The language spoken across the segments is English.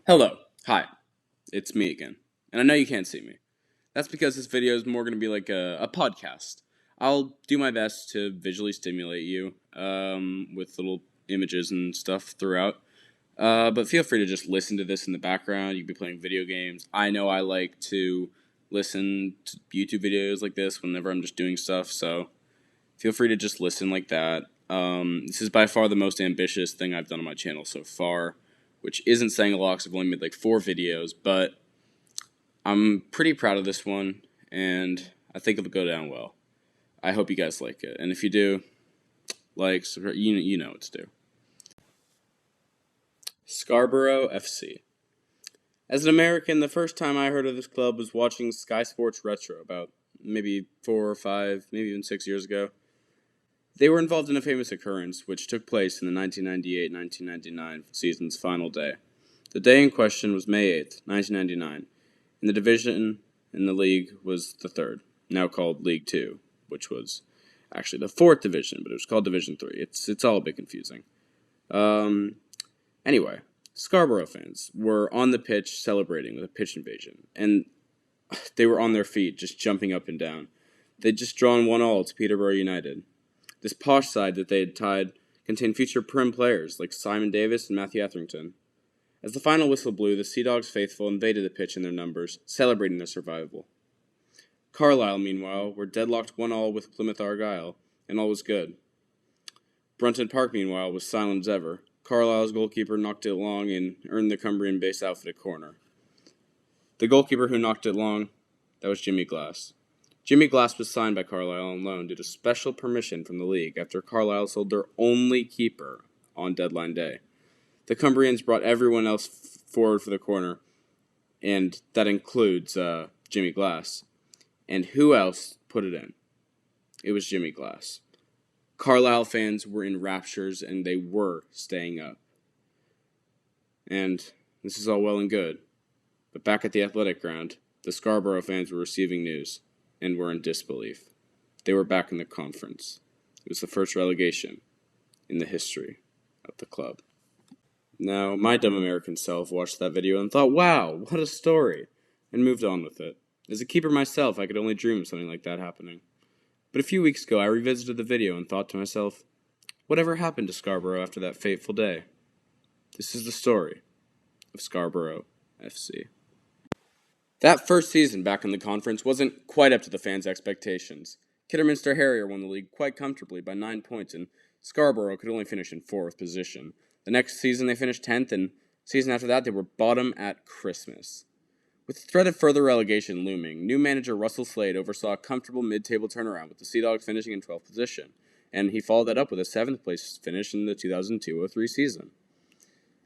Hello, hi, it's me again. And I know you can't see me. That's because this video is more going to be like a podcast. I'll do my best to visually stimulate you with little images and stuff throughout. But feel free to just listen to this in the background. You can be playing video games. I know I like to listen to YouTube videos like this whenever I'm just doing stuff, so feel free to just listen like that. This is by far the most ambitious thing I've done on my channel so far, which isn't saying a lot because I've only made like 4 videos, but I'm pretty proud of this one, and I think it'll go down well. I hope you guys like it, and if you do, like, you know what to do. Scarborough FC. As an American, the first time I heard of this club was watching Sky Sports Retro about maybe 4 or 5, maybe even 6 years ago. They were involved in a famous occurrence which took place in the 1998-1999 season's final day. The day in question was May 8th, 1999, and the division in the league was the third, now called League 2, which was actually the 4th division, but it was called Division 3. It's all a bit confusing. Anyway, Scarborough fans were on the pitch celebrating with a pitch invasion, and they were on their feet, just jumping up and down. They'd just drawn 1-1 to Peterborough United. This posh side that they had tied contained future Prim players like Simon Davis and Matthew Etherington. As the final whistle blew, the Sea Dogs faithful invaded the pitch in their numbers, celebrating their survival. Carlisle, meanwhile, were deadlocked 1-1 with Plymouth Argyle, and all was good. Brunton Park, meanwhile, was silent as ever. Carlisle's goalkeeper knocked it long and earned the Cumbrian-based outfit a corner. The goalkeeper who knocked it long, that was Jimmy Glass. Jimmy Glass was signed by Carlisle on loan due to special permission from the league after Carlisle sold their only keeper on deadline day. The Cumbrians brought everyone else forward for the corner, and that includes Jimmy Glass. And who else put it in? It was Jimmy Glass. Carlisle fans were in raptures, and they were staying up. And this is all well and good, but back at the athletic ground, the Scarborough fans were receiving news and were in disbelief. They were back in the conference. It was the first relegation in the history of the club. Now, my dumb American self watched that video and thought, wow, what a story, and moved on with it. As a keeper myself, I could only dream of something like that happening. But a few weeks ago, I revisited the video and thought to myself, whatever happened to Scarborough after that fateful day? This is the story of Scarborough FC. That first season back in the conference wasn't quite up to the fans' expectations. Kidderminster Harrier won the league quite comfortably by 9 points, and Scarborough could only finish in 4th position. The next season they finished 10th, and season after that they were bottom at Christmas. With the threat of further relegation looming, new manager Russell Slade oversaw a comfortable mid-table turnaround with the Sea Dogs finishing in 12th position, and he followed that up with a 7th place finish in the 2002-03 season.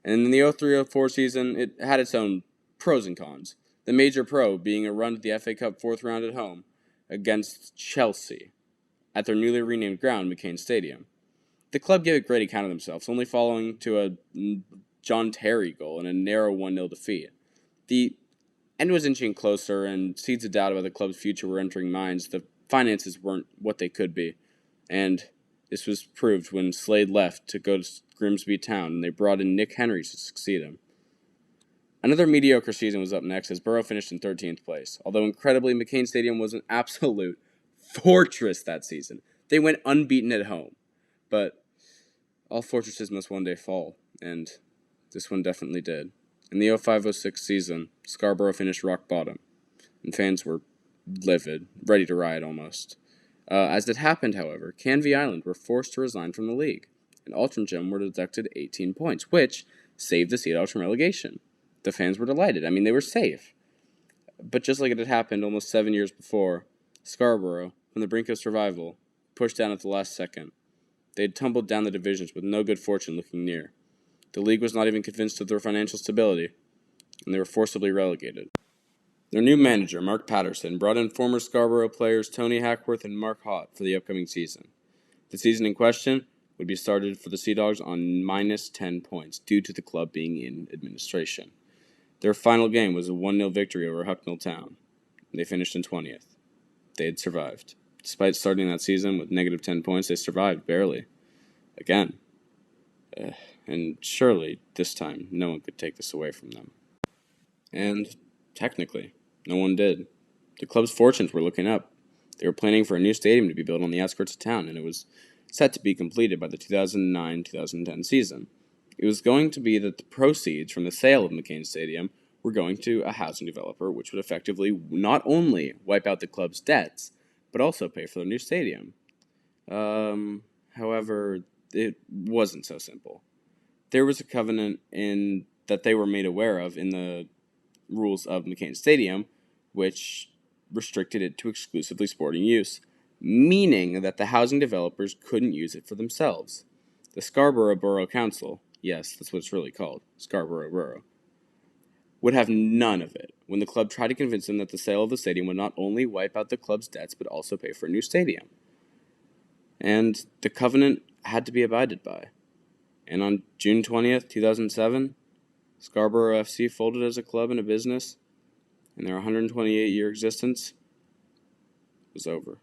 And in the 03-04 season, it had its own pros and cons. The major pro being a run to the FA Cup 4th round at home against Chelsea at their newly renamed ground, McCain Stadium. The club gave a great account of themselves, only following to a John Terry goal and a narrow 1-0 defeat. The end was inching closer, and seeds of doubt about the club's future were entering minds. The finances weren't what they could be, and this was proved when Slade left to go to Grimsby Town, and they brought in Nick Henry to succeed him. Another mediocre season was up next as Borough finished in 13th place. Although incredibly, McCain Stadium was an absolute fortress that season. They went unbeaten at home. But all fortresses must one day fall, and this one definitely did. In the 05-06 season, Scarborough finished rock bottom, and fans were livid, ready to riot almost. As it happened, however, Canvey Island were forced to resign from the league, and Altrincham were deducted 18 points, which saved the Sea Dogs from relegation. The fans were delighted. I mean, they were safe. But just like it had happened almost 7 years before, Scarborough, from the brink of survival, pushed down at the last second. They had tumbled down the divisions with no good fortune looking near. The league was not even convinced of their financial stability, and they were forcibly relegated. Their new manager, Mark Patterson, brought in former Scarborough players Tony Hackworth and Mark Hott for the upcoming season. The season in question would be started for the Sea Dogs on minus 10 points due to the club being in administration. Their final game was a 1-0 victory over Hucknall Town. They finished in 20th. They had survived. Despite starting that season with negative 10 points, they survived barely. Again. And surely, this time, no one could take this away from them. And technically, no one did. The club's fortunes were looking up. They were planning for a new stadium to be built on the outskirts of town, and it was set to be completed by the 2009-2010 season. It was going to be that the proceeds from the sale of McCain Stadium were going to a housing developer, which would effectively not only wipe out the club's debts, but also pay for the new stadium. However, it wasn't so simple. There was a covenant in that they were made aware of in the rules of McCain Stadium, which restricted it to exclusively sporting use, meaning that the housing developers couldn't use it for themselves. The Scarborough Borough Council, yes, that's what it's really called, Scarborough Borough, would have none of it when the club tried to convince them that the sale of the stadium would not only wipe out the club's debts but also pay for a new stadium. And the covenant had to be abided by. And on June 20th, 2007, Scarborough FC folded as a club and a business, and their 128-year existence was over.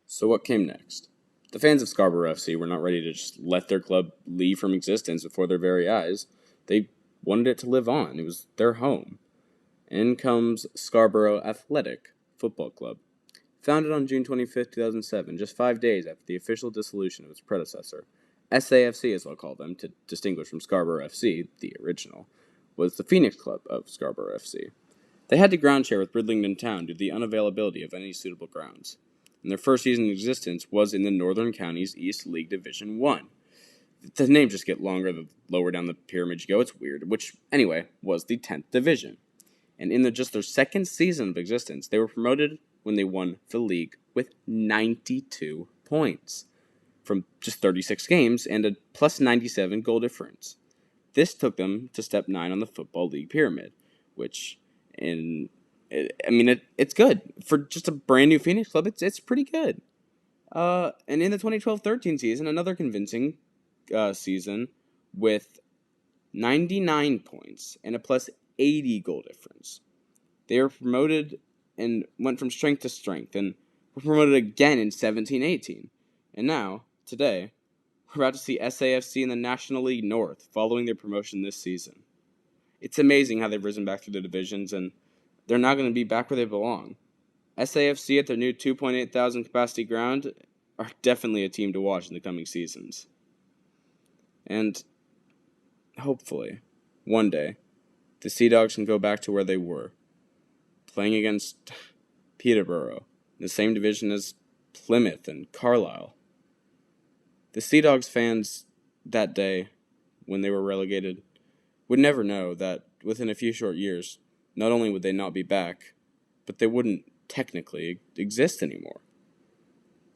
So what came next? The fans of Scarborough FC were not ready to just let their club leave from existence before their very eyes. They wanted it to live on. It was their home. In comes Scarborough Athletic Football Club. Founded on June 25th, 2007, just 5 days after the official dissolution of its predecessor. SAFC, as I'll call them, to distinguish from Scarborough FC, the original, was the Phoenix Club of Scarborough FC. They had to ground share with Bridlington Town due to the unavailability of any suitable grounds. And their first season in existence was in the Northern Counties East League Division 1. The names just get longer the lower down the pyramid you go. It's weird. Which, anyway, was the 10th Division. And in just their second season of existence, they were promoted when they won the league with 92 points from just 36 games and a plus 97 goal difference. This took them to step 9 on the Football League pyramid, which, it's good. For just a brand new Phoenix club, it's pretty good. And in the 2012-13 season, another convincing season with 99 points and a plus 80 goal difference. They were promoted and went from strength to strength, and were promoted again in 17-18. And now, today, we're about to see SAFC in the National League North following their promotion this season. It's amazing how they've risen back through the divisions, and they're now going to be back where they belong. SAFC at their new 2.8 thousand capacity ground are definitely a team to watch in the coming seasons. And hopefully, one day, the Sea Dogs can go back to where they were, playing against Peterborough, in the same division as Plymouth and Carlisle. The Sea Dogs fans that day, when they were relegated, would never know that within a few short years, not only would they not be back, but they wouldn't technically exist anymore.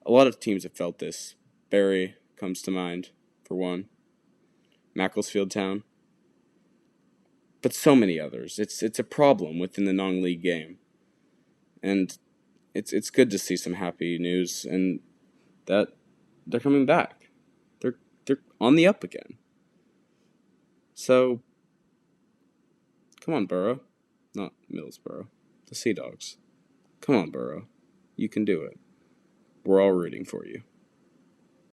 A lot of teams have felt this. Barry comes to mind, for one. Macclesfield Town. But so many others. It's a problem within the non-league game. And it's good to see some happy news and that they're coming back. They're on the up again. So come on, Borough. Not Middlesbrough. The Sea Dogs. Come on, Borough. You can do it. We're all rooting for you.